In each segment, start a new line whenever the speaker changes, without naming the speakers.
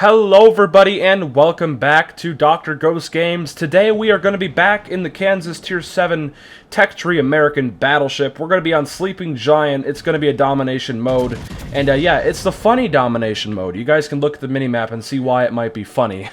Hello everybody and welcome back to Dr. Ghost Games. Today we are going to be back in the Kansas Tier 7 Tech Tree American Battleship. We're going to be on Sleeping Giant. It's going to be a domination mode. And yeah, it's the funny domination mode. You guys can look at the minimap and see why it might be funny.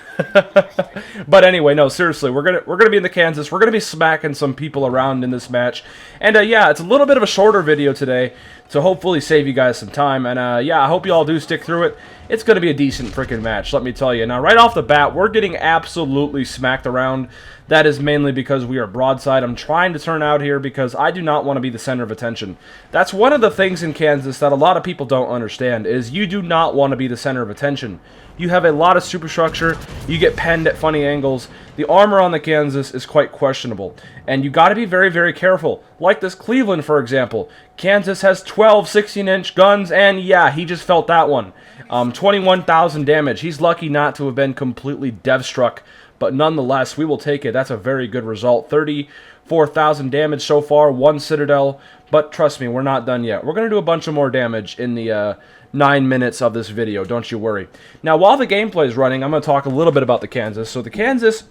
But anyway, no, seriously, we're gonna be in the Kansas. We're going to be smacking some people around in this match. And yeah, it's a little bit of a shorter video today to hopefully save you guys some time. And yeah, I hope you all do stick through it. It's going to be a decent freaking match, let me tell you. Now, right off the bat, we're getting absolutely smacked around. That is mainly because we are broadside. I'm trying to turn out here because I do not want to be the center of attention. That's one of the things in Kansas that a lot of people don't understand, is you do not want to be the center of attention. You have a lot of superstructure, you get penned at funny angles. The armor on the Kansas is quite questionable, and you got to be very, very careful. Like this Cleveland, for example. Kansas has 12 16-inch guns, and yeah, he just felt that one. 21,000 damage. He's lucky not to have been completely dev-struck, but nonetheless, we will take it. That's a very good result. 34,000 damage so far, 1 Citadel, but trust me, we're not done yet. We're going to do a bunch of more damage in the 9 minutes of this video, don't you worry. Now, while the gameplay is running, I'm going to talk a little bit about the Kansas. So the Kansas,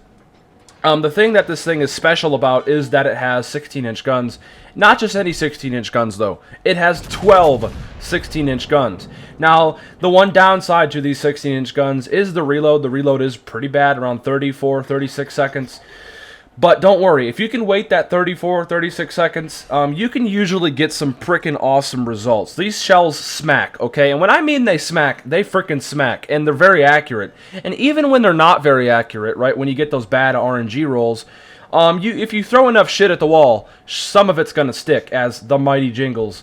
the thing that this thing is special about is that it has 16-inch guns. Not just any 16-inch guns, though. It has 12 16-inch guns. Now, the one downside to these 16-inch guns is the reload. The reload is pretty bad, around 34, 36 seconds. But don't worry, if you can wait that 34, 36 seconds, you can usually get some frickin' awesome results. These shells smack, okay? And when I mean they smack, they frickin' smack, and they're very accurate. And even when they're not very accurate, right, when you get those bad RNG rolls, if you throw enough shit at the wall, some of it's gonna stick, as the Mighty Jingles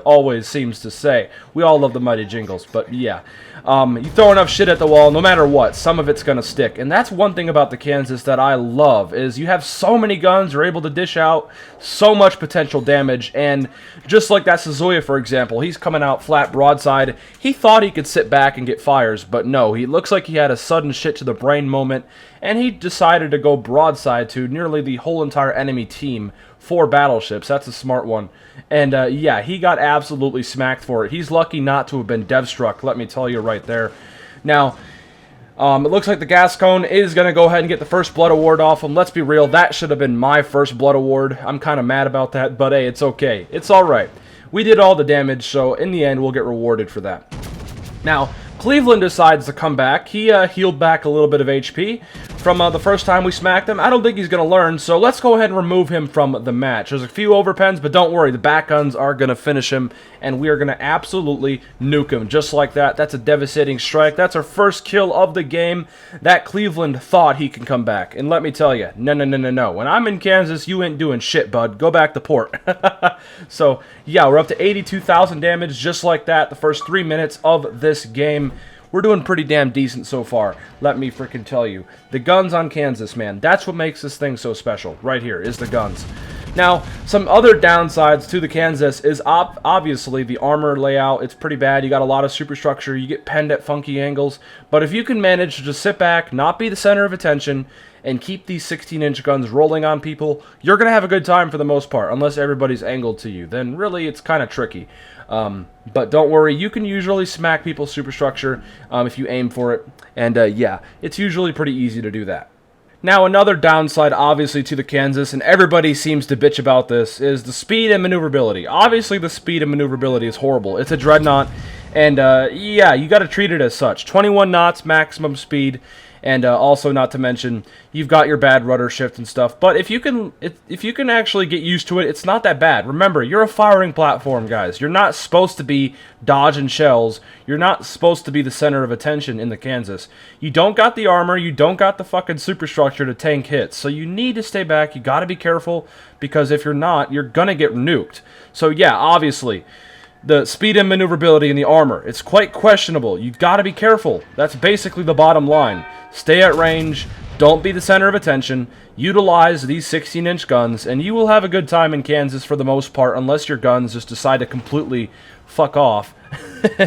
always seems to say. We all love the Mighty Jingles, but yeah. You throw enough shit at the wall, no matter what, some of it's gonna stick. And that's one thing about the Kansas that I love, is you have so many guns, you're able to dish out so much potential damage, and just like that Suzuya, for example, he's coming out flat broadside. He thought he could sit back and get fires, but no, he looks like he had a sudden shit to the brain moment, and he decided to go broadside to nearly the whole entire enemy team. 4 battleships. That's a smart one. And yeah, he got absolutely smacked for it. He's lucky not to have been dev-struck, let me tell you right there. Now, it looks like the gas cone is going to go ahead and get the first blood award off him. Let's be real, that should have been my first blood award. I'm kind of mad about that, but hey, it's okay. It's alright. We did all the damage, so in the end, we'll get rewarded for that. Now, Cleveland decides to come back. He healed back a little bit of HP from the first time we smacked him. I don't think he's going to learn, so let's go ahead and remove him from the match. There's a few overpens, but don't worry, the back guns are going to finish him, and we are going to absolutely nuke him. Just like that. That's a devastating strike. That's our first kill of the game. That Cleveland thought he can come back, and let me tell you, no, no, no, no, no. When I'm in Kansas, you ain't doing shit, bud. Go back to port. So, yeah, we're up to 82,000 damage, just like that, the first 3 minutes of this game. We're doing pretty damn decent so far, let me freaking tell you. The guns on Kansas, man, that's what makes this thing so special. Right here is the guns. Now, some other downsides to the Kansas is obviously the armor layout. It's pretty bad. You got a lot of superstructure. You get penned at funky angles. But if you can manage to just sit back, not be the center of attention, and keep these 16-inch guns rolling on people, you're going to have a good time for the most part, unless everybody's angled to you. Then really, it's kind of tricky. But don't worry, you can usually smack people's superstructure if you aim for it. And yeah, it's usually pretty easy to do that. Now, another downside, obviously, to the Kansas, and everybody seems to bitch about this, is the speed and maneuverability. Obviously, the speed and maneuverability is horrible. It's a dreadnought, and yeah, you got to treat it as such. 21 knots maximum speed. And also, not to mention, you've got your bad rudder shift and stuff. But if you can actually get used to it, it's not that bad. Remember, you're a firing platform, guys. You're not supposed to be dodging shells. You're not supposed to be the center of attention in the Kansas. You don't got the armor. You don't got the fucking superstructure to tank hits. So you need to stay back. You got to be careful, because if you're not, you're gonna get nuked. So yeah, obviously, the speed and maneuverability in the armor, it's quite questionable. You've got to be careful. That's basically the bottom line. Stay at range, don't be the center of attention, utilize these 16-inch guns, and you will have a good time in Kansas for the most part, unless your guns just decide to completely fuck off.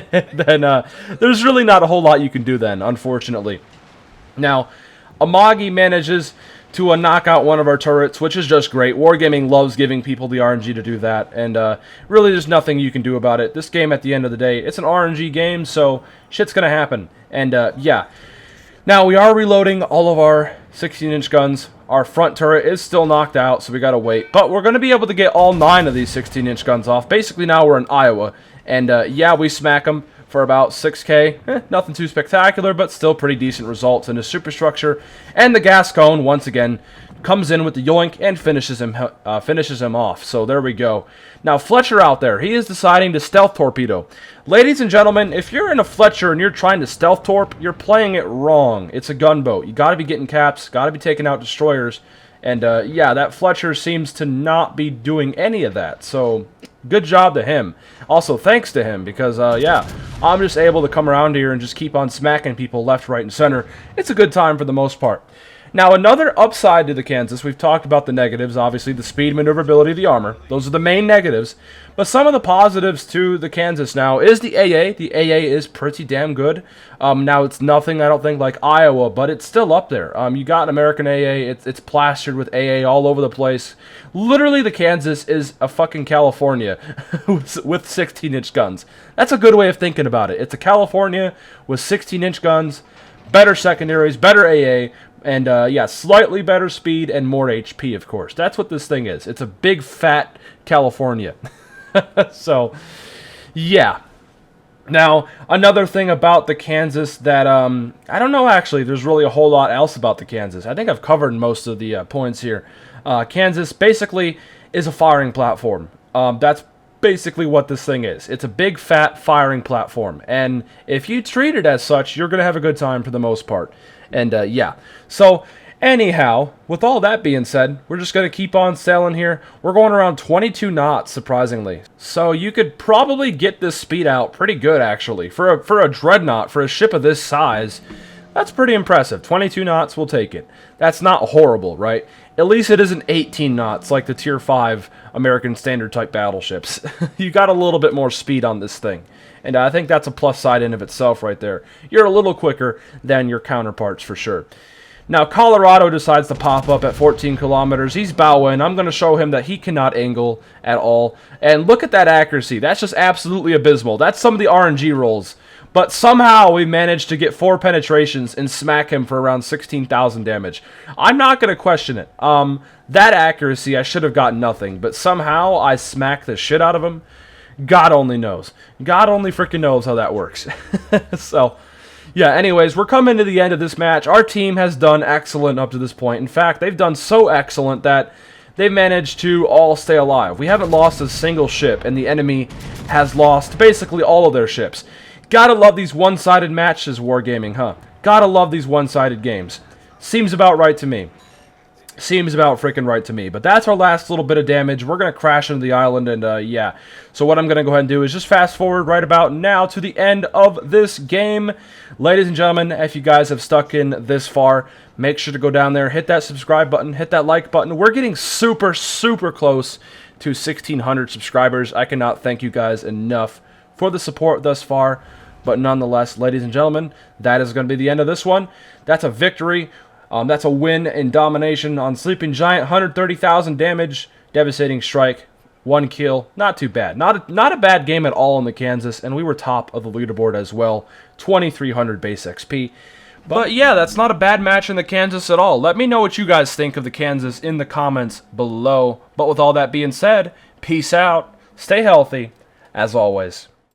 Then there's really not a whole lot you can do then, unfortunately. Now, Amagi manages to knock out one of our turrets, which is just great. Wargaming loves giving people the RNG to do that, and really there's nothing you can do about it. This game, at the end of the day, it's an RNG game, so shit's gonna happen. And yeah, Now, we are reloading all of our 16-inch guns. Our front turret is still knocked out, so we gotta wait. But we're going to be able to get all 9 of these 16-inch guns off. Basically, now we're in Iowa. And, yeah, we smack them for about 6K. Nothing too spectacular, but still pretty decent results in his superstructure. And the gas cone, once again, comes in with the yoink and finishes him off. So there we go. Now, Fletcher out there, he is deciding to stealth torpedo. Ladies and gentlemen, if you're in a Fletcher and you're trying to stealth torp, you're playing it wrong. It's a gunboat. You got to be getting caps, got to be taking out destroyers. And, yeah, that Fletcher seems to not be doing any of that. So, good job to him. Also, thanks to him, because, yeah, I'm just able to come around here and just keep on smacking people left, right, and center. It's a good time for the most part. Now, another upside to the Kansas, we've talked about the negatives, obviously, the speed, maneuverability of the armor. Those are the main negatives. But some of the positives to the Kansas now is the AA. The AA is pretty damn good. Now, it's nothing, I don't think, like Iowa, but it's still up there. You got an American AA. It's plastered with AA all over the place. Literally, the Kansas is a fucking California with 16-inch guns. That's a good way of thinking about it. It's a California with 16-inch guns, better secondaries, better AA, and, yeah, slightly better speed and more HP, of course. That's what this thing is. It's a big, fat California. So, yeah. Now, another thing about the Kansas that, I don't know, actually, there's really a whole lot else about the Kansas. I think I've covered most of the points here. Kansas basically is a firing platform. That's basically what this thing is. It's a big, fat firing platform. And if you treat it as such, you're going to have a good time for the most part. And, yeah. So, anyhow, with all that being said, we're just going to keep on sailing here. We're going around 22 knots, surprisingly. So, you could probably get this speed out pretty good, actually. For a dreadnought, for a ship of this size, that's pretty impressive. 22 knots, we'll take it. That's not horrible, right? At least it isn't 18 knots like the Tier 5 American Standard type battleships. You got a little bit more speed on this thing. And I think that's a plus side in of itself right there. You're a little quicker than your counterparts for sure. Now, Colorado decides to pop up at 14 kilometers. He's bowing. I'm going to show him that he cannot angle at all. And look at that accuracy. That's just absolutely abysmal. That's some of the RNG rolls. But somehow we managed to get 4 penetrations and smack him for around 16,000 damage. I'm not going to question it. That accuracy, I should have gotten nothing. But somehow I smacked the shit out of him. God only knows. God only freaking knows how that works. So, yeah, anyways, we're coming to the end of this match. Our team has done excellent up to this point. In fact, they've done so excellent that they've managed to all stay alive. We haven't lost a single ship, and the enemy has lost basically all of their ships. Gotta love these one-sided matches, Wargaming, huh? Gotta love these one-sided games. Seems about right to me. Seems about freaking right to me. But that's our last little bit of damage. We're going to crash into the island, and yeah. So what I'm going to go ahead and do is just fast forward right about now to the end of this game. Ladies and gentlemen, if you guys have stuck in this far, make sure to go down there, hit that subscribe button, hit that like button. We're getting super, super close to 1,600 subscribers. I cannot thank you guys enough for the support thus far. But nonetheless, ladies and gentlemen, that is going to be the end of this one. That's a victory. That's a win in domination on Sleeping Giant. 130,000 damage, devastating strike, 1 kill. Not too bad. Not a bad game at all in the Kansas, and we were top of the leaderboard as well. 2,300 base XP. But yeah, that's not a bad match in the Kansas at all. Let me know what you guys think of the Kansas in the comments below. But with all that being said, peace out, stay healthy, as always.